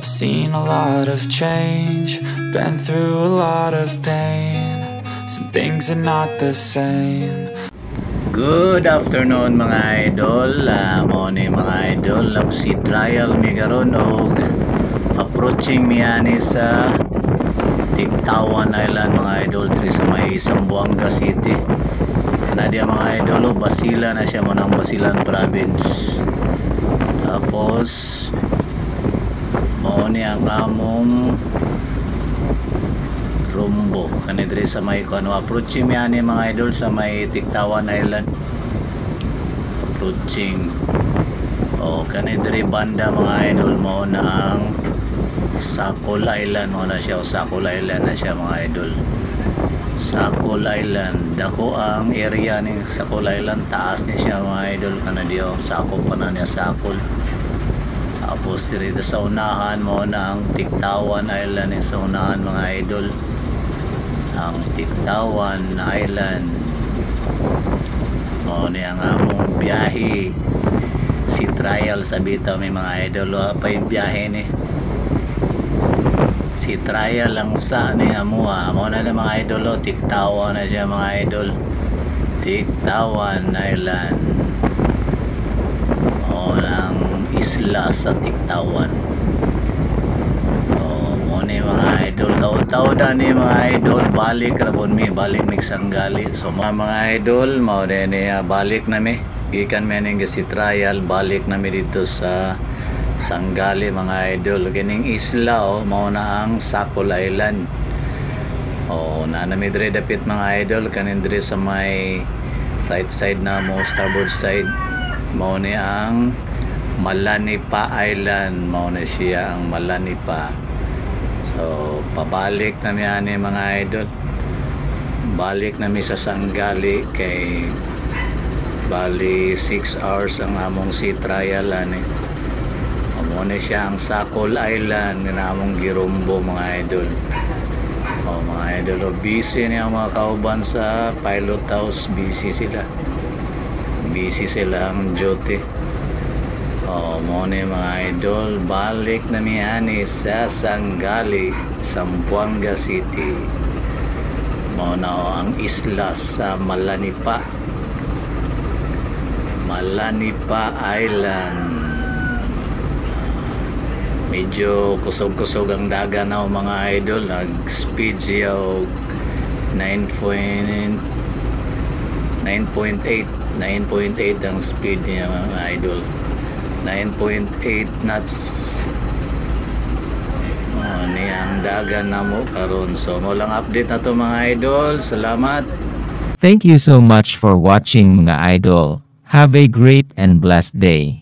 I've seen a lot of change, been through a lot of pain. Some things are not the same. Good afternoon mga idol. Mo ni mga idol si trial mi karon og approaching mi ani sa Tigtawan Island mga idol, tri sa may Zamboanga City. Kana dia mga idol, Basilan na siya mo ng Basilan province. Tapos mo ni ang among rumbo kani diri sa may kuno, approaching mi ani mga idol sa may Tigtawan Island. Approaching kani diri banda mga idol mo na ang Sakol Island mo na siya, Sakol Island na siya mga idol. Sakol Island, dako ang area ni Sakol Island, taas ni siya mga idol, kana diyo sakop pa na niya Sakol. Tapos dito sa unahan mo na ang Tigtawan Island, sa unahan mga idol, ang Tigtawan Island mo ni ang among biyahe. Si trial sa bitaw may mga idol, pa yung biyahe ni si trial lang sa ni amua mo na mga idol. Tigtawan na siya mga idol, Tigtawan Island o ng isla sa Tigtawan. Mo ni mga idol, taw-taw na ni mga idol, balik rabon mi, balik mi sanggali. So mga idol, mo din balik na mi gikan mening si trial, balik na mi dito sa Sanggali mga idol. Kining isla mao na ang Sakol Island. Na namidre dapit mga idol, kanin diri sa may right side na mo, starboard side mao ni ang Malanipa Island, mao na siya ang Malanipa. So pabalik na mi ani mga idol, balik na mi sa Sanggali kay bali 6 hours ang among sea trial ani. Muna siya ang Sakol Island na among girumbo mga idol. Mga idol, busy niya mga kauban sa pilot house, busy sila ang duty. Muna mga idol, balik na miyani sa Sanggali, Zamboanga City. Muna ang isla sa Malanipa Island. Medyo kusog-kusog ang dagat na mga idol, nag-speed siya og 9.8 ang speed niya mga idol, 9.8 knots ni ang dagat na mo karon. So mo lang update na to mga idol. Salamat. Thank you so much for watching mga idol. Have a great and blessed day.